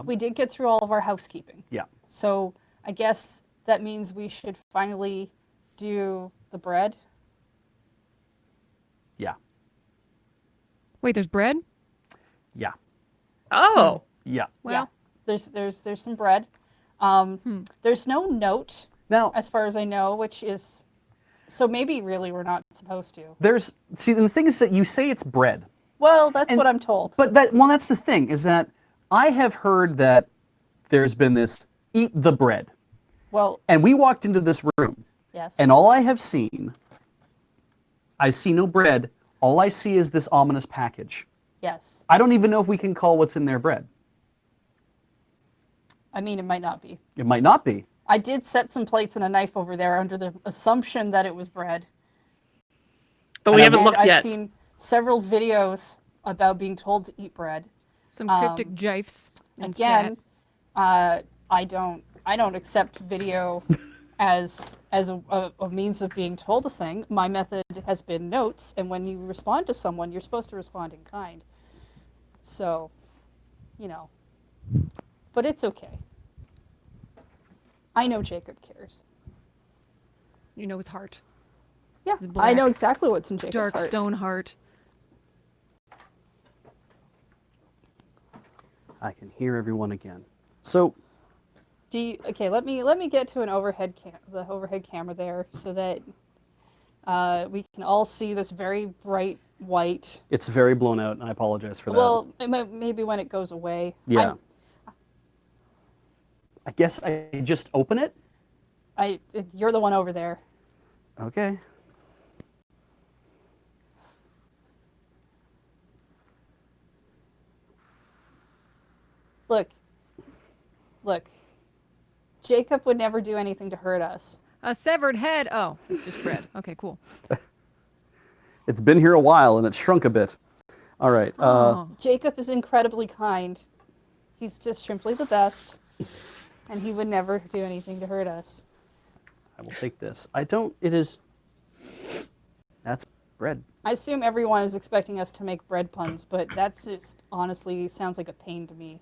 we did get through all of our housekeeping. Yeah. So I guess that means we should finally do the bread. Yeah. Wait, there's bread? Yeah. Oh. Yeah. Well, yeah. There's some bread. There's no note Now, as far as I know, which is so maybe really we're not supposed to. see, the thing is that you say it's bread. Well, that's what I'm told. But that's the thing, is that I have heard that there's been this eat the bread. Well, And we walked into this room, yes. and all I have seen, I see no bread. All I see is this ominous package. Yes. I don't even know if we can call what's in there bread. I mean, it might not be. It might not be. I did set some plates and a knife over there under the assumption that it was bread. But we haven't And looked yet. I've seen several videos about being told to eat bread. some cryptic gifs. in Again, chat. I don't accept video as a means of being told a thing. My method has been notes, and when you respond to someone, you're supposed to respond in kind. So, but it's okay. I know Jacob cares. You know his heart. Yeah, It's I know black, exactly what's in Jacob's Dark heart. stone heart. I can hear everyone again. So, Okay, let me get to the overhead camera there so that we can all see this very bright white. it's very blown out, and I apologize for that. Well, maybe when it goes away. Yeah. I guess I just open it? You're the one over there. Okay. Look. Jacob would never do anything to hurt us. A severed head. Oh, it's just bread. Okay, cool. It's been here a while, and it's shrunk a bit. All right. Oh. Jacob is incredibly kind. He's just simply the best, and he would never do anything to hurt us. I will take this. That's bread. I assume everyone is expecting us to make bread puns, but that's just honestly sounds like a pain to me.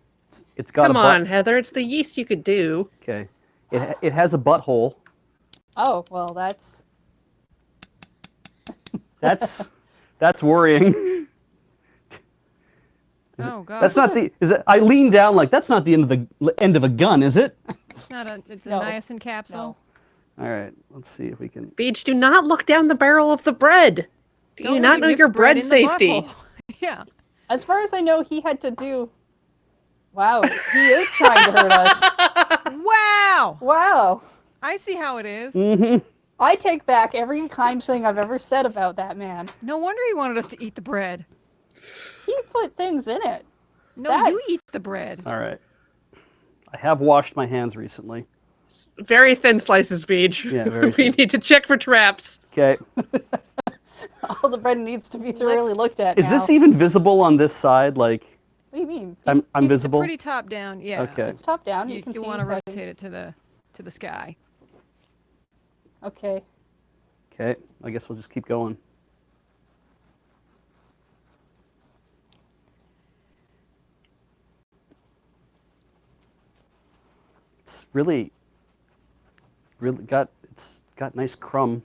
It's got Come a butt. on, Heather. It's the yeast you could do. Okay. It has a butthole. Oh, well, that's That's worrying. Oh god. That's not the. Is it? I lean down like that's not the end of a gun, is it? It's not a. It's a No. niacin capsule. All right. Let's see if we can. Beej, do not look down the barrel of the bread. Do Don't you not leave know your your bread bread in the safety? butthole. Yeah. as far as I know, he had to do. Wow, he is trying to hurt us. Wow. Wow, I see how it is. Mm-hmm. I take back every kind thing I've ever said about that man. No wonder he wanted us to eat the bread. He put things in it. No, That- you eat the bread. All right. I have washed my hands recently. Very thin slices, Beej. Yeah, very We thin. need to check for traps. Okay. All the bread needs to be thoroughly looked at. Is now. this even visible on this side? Like, What do you mean? I'm visible. Pretty top down. Yeah. Okay. It's top down. You You, can see. want to the rotate it to the sky. Okay. Okay. I guess we'll just keep going. It's really got nice crumb,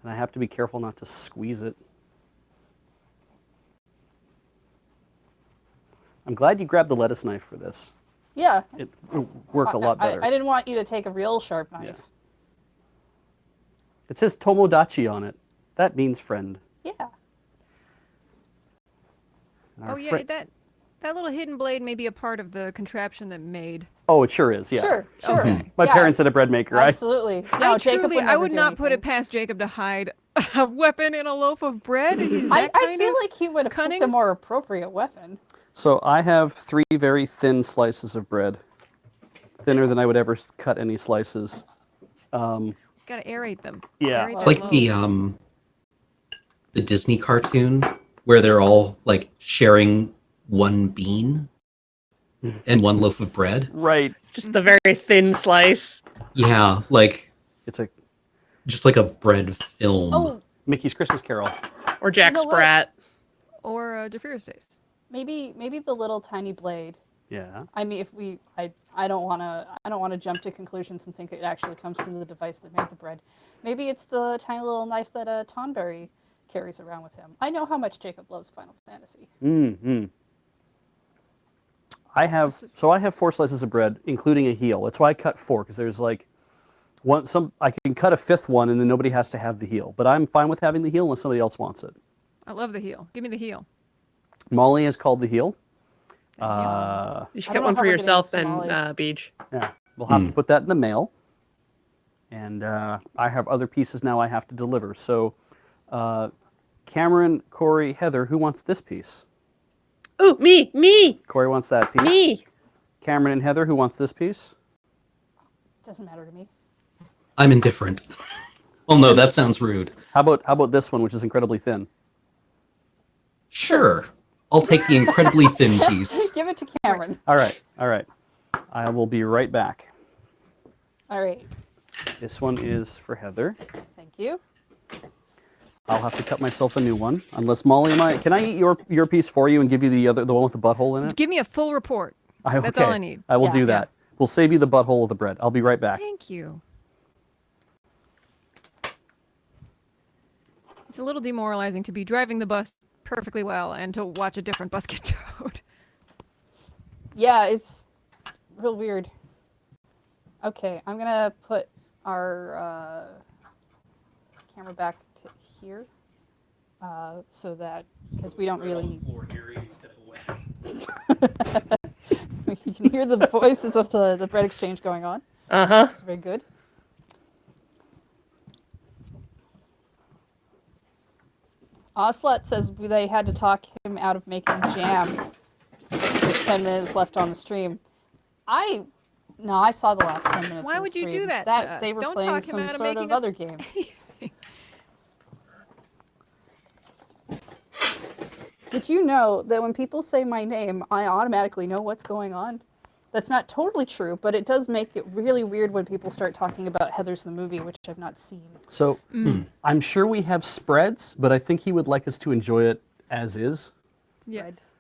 and I have to be careful not to squeeze it. I'm glad you grabbed the lettuce knife for this. Yeah. It would work a lot better. I didn't want you to take a real sharp knife. Yeah. It says Tomodachi on it. That means friend. Yeah. And our Oh yeah, fri- that little hidden blade may be a part of the contraption that made. Oh, it sure is. Yeah. Sure. Sure. Okay. My Yeah, parents had a bread maker. Absolutely. No, Jacob would I never would do not put it anything. past Jacob to hide a weapon in a loaf of bread. Is I that kind feel of like he would have cunning? picked a more appropriate weapon. So I have 3 very thin slices of bread, thinner than I would ever cut any slices. Gotta aerate them. Yeah. Aerate It's that like loaf. the Disney cartoon where they're all like sharing one bean and one loaf of bread. Right. Just the very thin slice. Yeah, like It's a just like a bread film. Oh, Mickey's Christmas Carol. Or Jack You know what? Sprat. Or Jafir's face. maybe the little tiny blade Yeah. I mean, I don't wanna jump to conclusions and think it actually comes from the device that made the bread. Maybe it's the tiny little knife that Tonberry carries around with him. I know how much Jacob loves Final Fantasy. Mm-hmm. I have 4 slices of bread, including a heel. That's why I cut 4, because there's like I can cut a 5th one, and then nobody has to have the heel. But I'm fine with having the heel unless somebody else wants it. I love the heel. Give me the heel. Molly has called the heel. Thank you. You should I get don't one know how for we're yourself getting then, this to Beej. Yeah, we'll have to put that in the mail. And I have other pieces now I have to deliver. So, Cameron, Corey, Heather, who wants this piece? Oh, me, Corey wants that piece. me. Cameron and Heather, who wants this piece? Doesn't matter to me. I'm indifferent. Oh no, that sounds rude. How about this one, which is incredibly thin? Sure. I'll take the incredibly thin piece. Give it to Cameron. All right. I will be right back. All right. This one is for Heather. Thank you. I'll have to cut myself a new one, unless Molly can I eat your piece for you and give you the one with the butthole in it? Give me a full report. That's Okay. all I need. I will Yeah. do that. We'll save you the butthole of the bread. I'll be right back. Thank you. It's a little demoralizing to be driving the bus perfectly well and to watch a different bus get towed. Yeah, it's real weird. Okay, I'm gonna put our camera back to here, so that because we don't really need. You can hear the voices of the bread exchange going on. It's very good. Ocelot says they had to talk him out of making jam with 10 minutes left on the stream. I saw the last 10 minutes. Why of would the you stream. do that to That us? they were Don't playing talk him some out of sort making of us other game. Did you know that when people say my name, I automatically know what's going on? That's not totally true, but it does make it really weird when people start talking about Heather's the movie, which I've not seen. So I'm sure we have spreads, but I think he would like us to enjoy it as is. Yes.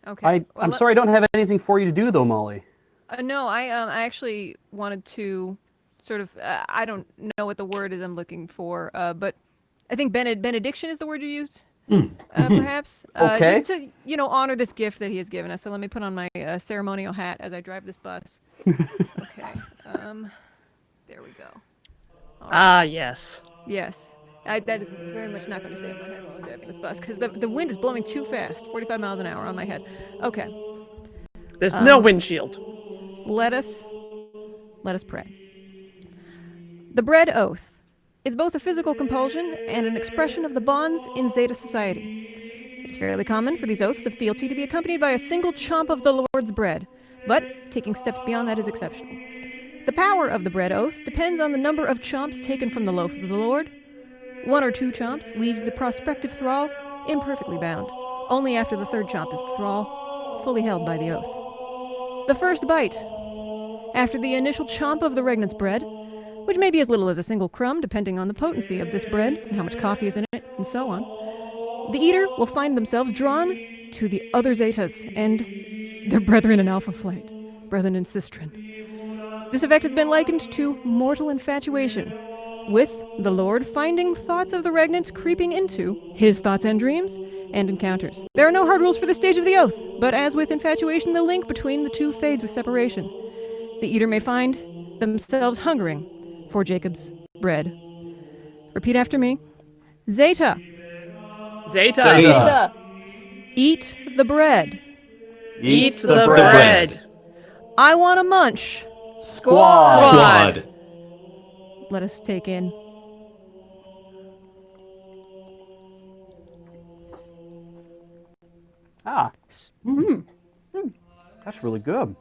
Okay. I'm sorry I don't have anything for you to do, though, Molly. No, I actually wanted to sort of I don't know what the word is I'm looking for, but I think benediction is the word you used. Perhaps. Okay. Just to honor this gift that he has given us. So let me put on my ceremonial hat as I drive this bus. Okay. There we go. Yes. Yes. That is very much not going to stay in my head while I'm driving this bus because the wind is blowing too fast, 45 miles an hour on my head. Okay. There's no windshield. Let us pray. The bread oath is both a physical compulsion and an expression of the bonds in Zeta society. It's fairly common for these oaths of fealty to be accompanied by a single chomp of the Lord's bread, but taking steps beyond that is exceptional. The power of the bread oath depends on the number of chomps taken from the loaf of the Lord. 1 or 2 chomps leaves the prospective thrall imperfectly bound. Only after the 3rd chomp is the thrall fully held by the oath. The first bite. After the initial chomp of the regnant's bread, which may be as little as a single crumb depending on the potency of this bread and how much coffee is in it and so on, the eater will find themselves drawn to the other Zetas and their brethren in Alpha Flight, brethren in Sistren. This effect has been likened to mortal infatuation, with the Lord finding thoughts of the regnant creeping into his thoughts and dreams and encounters. There are no hard rules for this stage of the oath, but as with infatuation, the link between the two fades with separation. The eater may find themselves hungering for Jacob's bread. Repeat after me. Zeta. Zeta. Zeta. Eat the bread. Eat the bread. I want to munch. Squad. Squad. Let us take in. That's really good.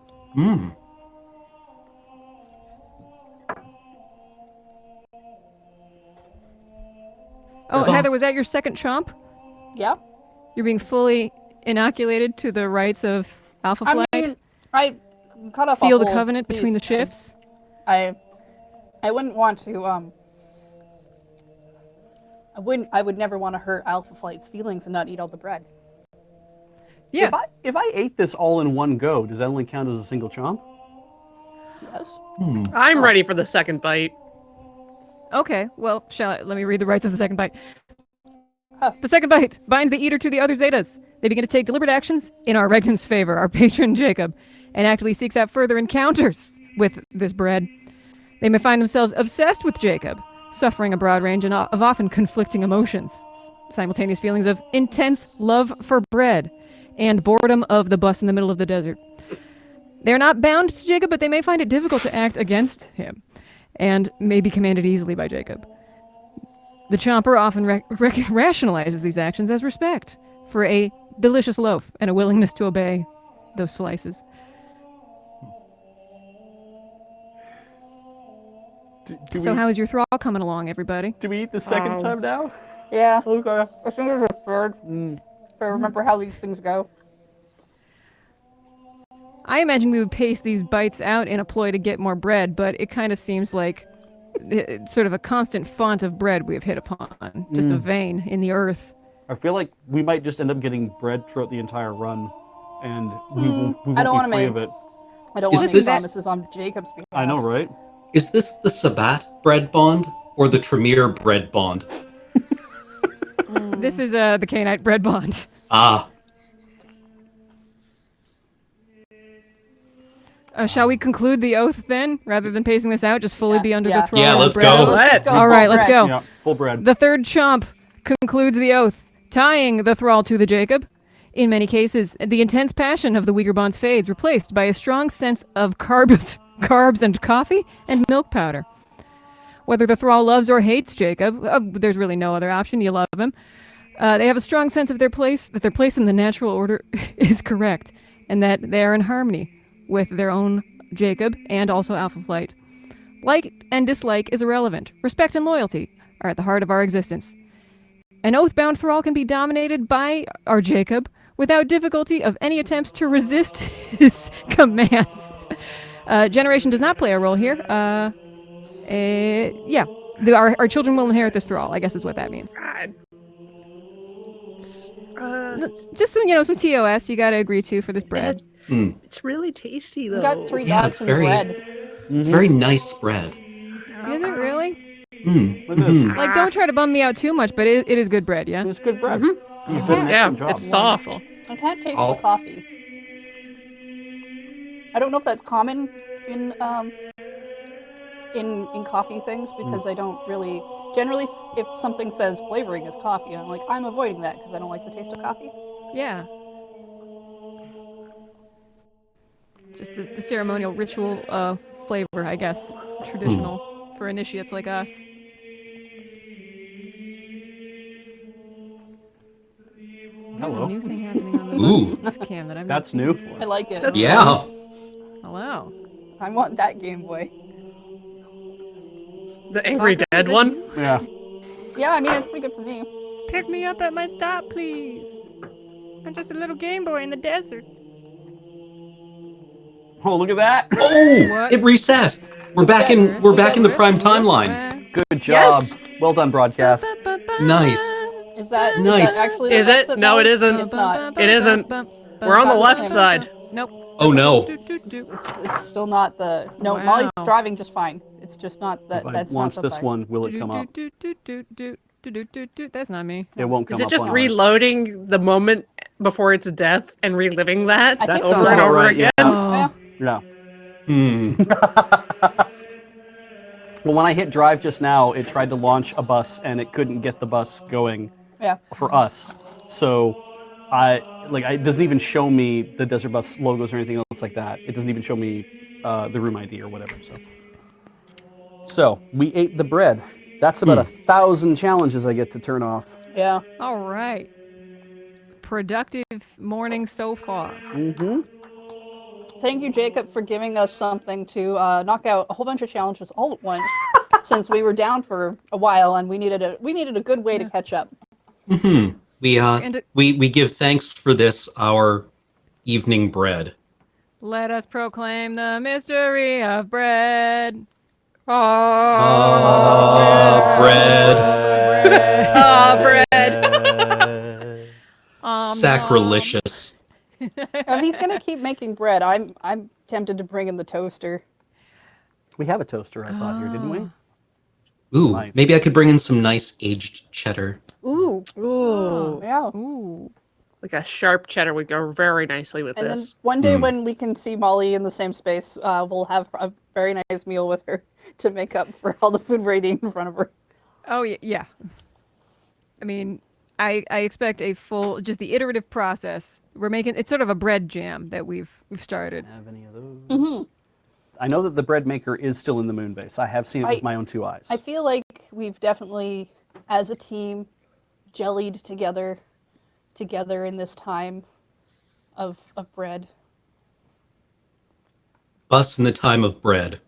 Oh, Soft. Heather, was that your second chomp? Yeah. You're being fully inoculated to the rights of Alpha Flight? I mean, I cut off Seal a the whole covenant between the piece. shifts? I wouldn't want to I would never want to hurt Alpha Flight's feelings and not eat all the bread. Yeah. If I ate this all in one go, does that only count as a single chomp? Yes. I'm ready for the second bite. Okay, well, let me read the rights of the second bite. Huh. The second bite binds the eater to the other Zetas. They begin to take deliberate actions in our Regnant's favor, our patron Jacob, and actively seeks out further encounters with this bread. They may find themselves obsessed with Jacob, suffering a broad range of often conflicting emotions, simultaneous feelings of intense love for bread and boredom of the bus in the middle of the desert. They're not bound to Jacob, but they may find it difficult to act against him, and may be commanded easily by Jacob. The chomper often rationalizes these actions as respect for a delicious loaf and a willingness to obey those slices. So how is your thrall coming along, everybody? Do we eat the second time now? Yeah. Okay. I think there's a third. If I remember how these things go. I imagine we would pace these bites out in a ploy to get more bread, but it kind of seems like it's sort of a constant font of bread we have hit upon, just a vein in the earth. I feel like we might just end up getting bread throughout the entire run, and we won't I don't be wanna free make- of it. I don't Is want to make this- promises on Jacob's behalf. I know, right? Is this the Sabat bread bond or the Tremere bread bond? This is the Cainite bread bond. Ah, Shall we conclude the oath then, rather than pacing this out? Just fully be under Yeah. the thrall Yeah, of let's bread? go. Let's go. All right, let's go. Yeah, full bread. The third chomp concludes the oath, tying the thrall to the Jacob. In many cases, the intense passion of the weaker bonds fades, replaced by a strong sense of carbs and coffee and milk powder. Whether the thrall loves or hates Jacob, there's really no other option. You love him. They have a strong sense of their place in the natural order is correct, and that they are in harmony with their own Jacob and also Alpha Flight. Like and dislike is irrelevant. Respect and loyalty are at the heart of our existence. An oath-bound thrall can be dominated by our Jacob without difficulty of any attempts to resist his commands. Generation does not play a role here. Yeah, our children will inherit this thrall, I guess is what that means. Just some TOS you gotta agree to for this bread. It's really tasty though. We got 3 Yeah, dots it's in very- bread. it's very nice bread. Is it really? Look at this. Like, don't try to bum me out too much, but it is good bread, yeah? It's good bread. He's done an Yeah, excellent job. it's soft. I can't taste Oh. the coffee. I don't know if that's common in coffee things because I don't really generally if something says flavoring is coffee, I'm like I'm avoiding that because I don't like the taste of coffee. Yeah. Just the ceremonial ritual flavor, I guess. Traditional for initiates like us. There's Hello. a new thing happening on the Ooh. cam that I've That's not seen new. before. I like it. That's Yeah. Hello. I want that Game Boy. The Angry Vodka, Dead is it one? you? Yeah. Yeah, I mean it's pretty good for me. Pick me up at my stop, please. I'm just a little Game Boy in the desert. Oh, look at that. Oh, What? it reset. We're back in the prime timeline. Good job. Yes. Well done, broadcast. Nice. Is that Nice. actually the Is best it? that No, it matters? isn't. It's not. It isn't. We're on the left side. Nope. Oh no. It's still not the no. Wow. Molly's driving just fine. It's just not that. If I That's launch not the this vibe. one, will it come up? That's not me. It won't come Is up. it just on ours. reloading the moment before its death and reliving that I think That so. over sounds and about over right, again? yeah. Oh. Yeah. Well, when I hit drive just now, it tried to launch a bus and it couldn't get the bus going Yeah. for us. So it doesn't even show me the Desert Bus logos or anything else like that. It doesn't even show me the room ID or whatever. So we ate the bread. That's about 1,000 challenges I get to turn off. Yeah. All right. Productive morning so far. Thank you, Jacob, for giving us something to knock out a whole bunch of challenges all at once. Since we were down for a while and we needed a good way to catch up. We give thanks for this, our evening bread. Let us proclaim the mystery of bread. Bread. Ah, bread. Om nom. Sacrilegious. If he's gonna keep making bread, I'm tempted to bring in the toaster. We have a toaster, I thought, here, didn't we? Ooh, Nice. maybe I could bring in some nice aged cheddar. Ooh, Ooh, yeah. Ooh. like a sharp cheddar would go very nicely with And then this. one day Mm. when we can see Molly in the same space, we'll have a very nice meal with her to make up for all the food we're eating in front of her. Oh yeah. I mean, I expect a full, just the iterative process. We're making it's sort of a bread jam that we've started. Have any of those? Mm-hmm. I know that the bread maker is still in the Moonbase. I have seen it with my own 2 eyes. I feel like we've definitely, as a team, jellied together in this time of bread. Us in the time of bread.